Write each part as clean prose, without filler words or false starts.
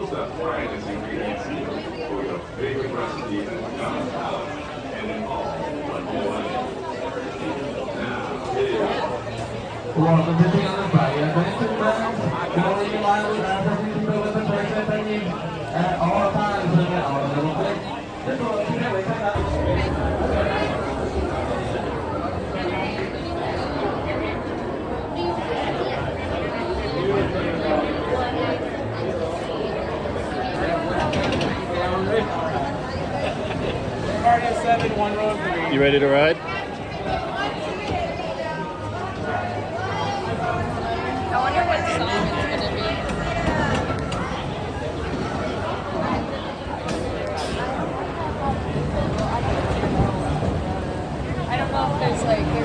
Choose the finest ingredients for your favorite recipe at McDonald's Palace and in all but Hawaii. Now, here you go. Welcome to Tiana, Bayou. Going to line with us as we do with the first venue at all times in our little place. This one, we check out. You ready to ride? I wonder what song it's gonna be. I don't know if there's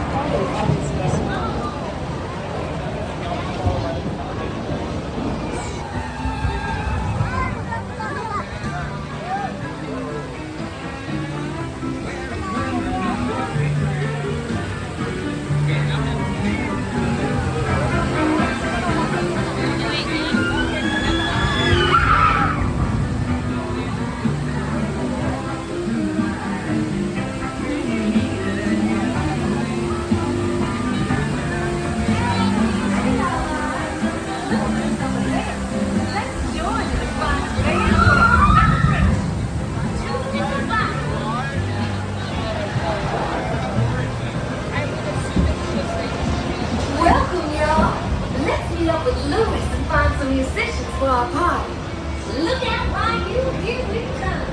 probably obviously a song. Musicians for our party. Look out, Bayou, here we come.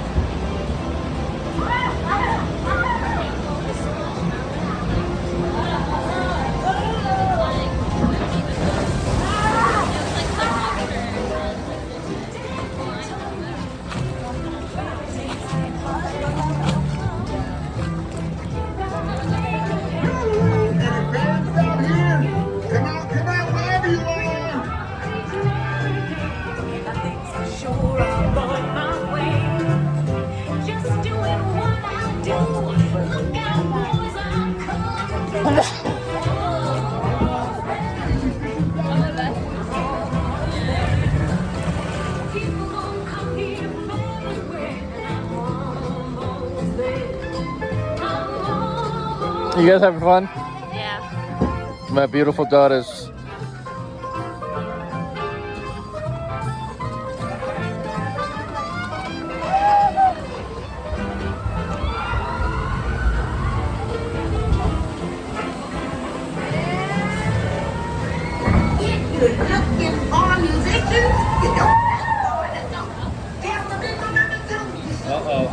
You guys having fun? Yeah. My beautiful daughters. If you're looking for musicians, you don't Uh-oh.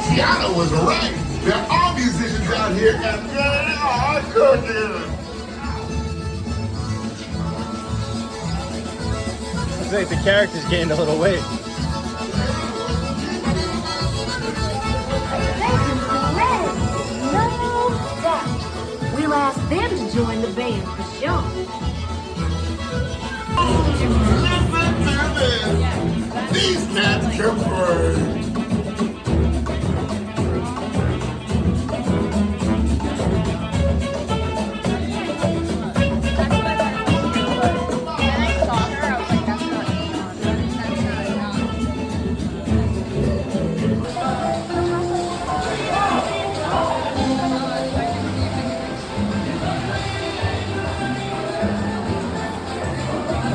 Tiana was right. There are musicians out here and they are cooking. Looks like the characters gained a little weight. No doubt. We'll ask them to join the band for sure. Listen to this. These cats can burn.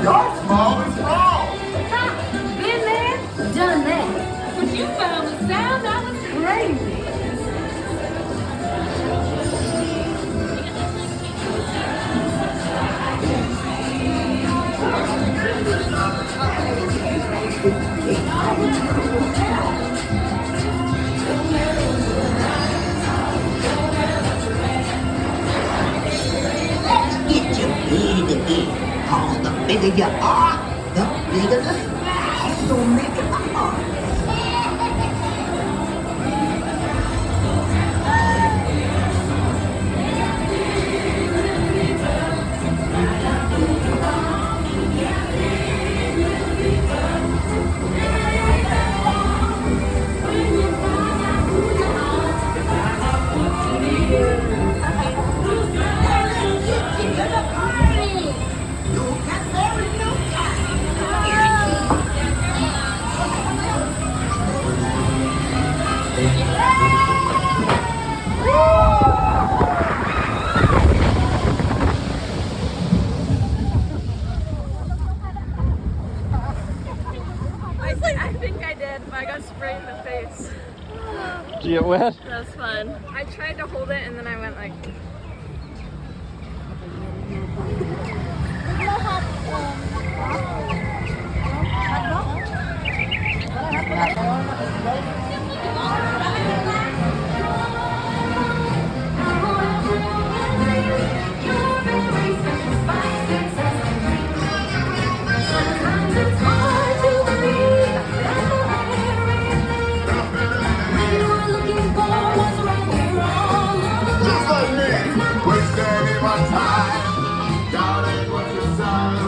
You're small and strong. Ha! Been there, done that. But you found the sound that was crazy. bigger you are, the bigger the splash. So make it a heart. I think I did, but I got sprayed in the face. Did you get wet? That was fun. I tried to hold it and then I went like. Just like me, wasting my time. Darling, what's inside?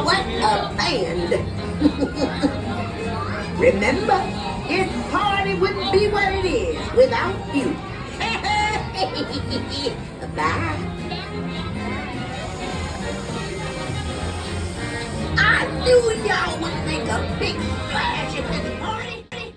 What a band! Remember, this party wouldn't be what it is without you. Bye. I knew y'all would make a big splash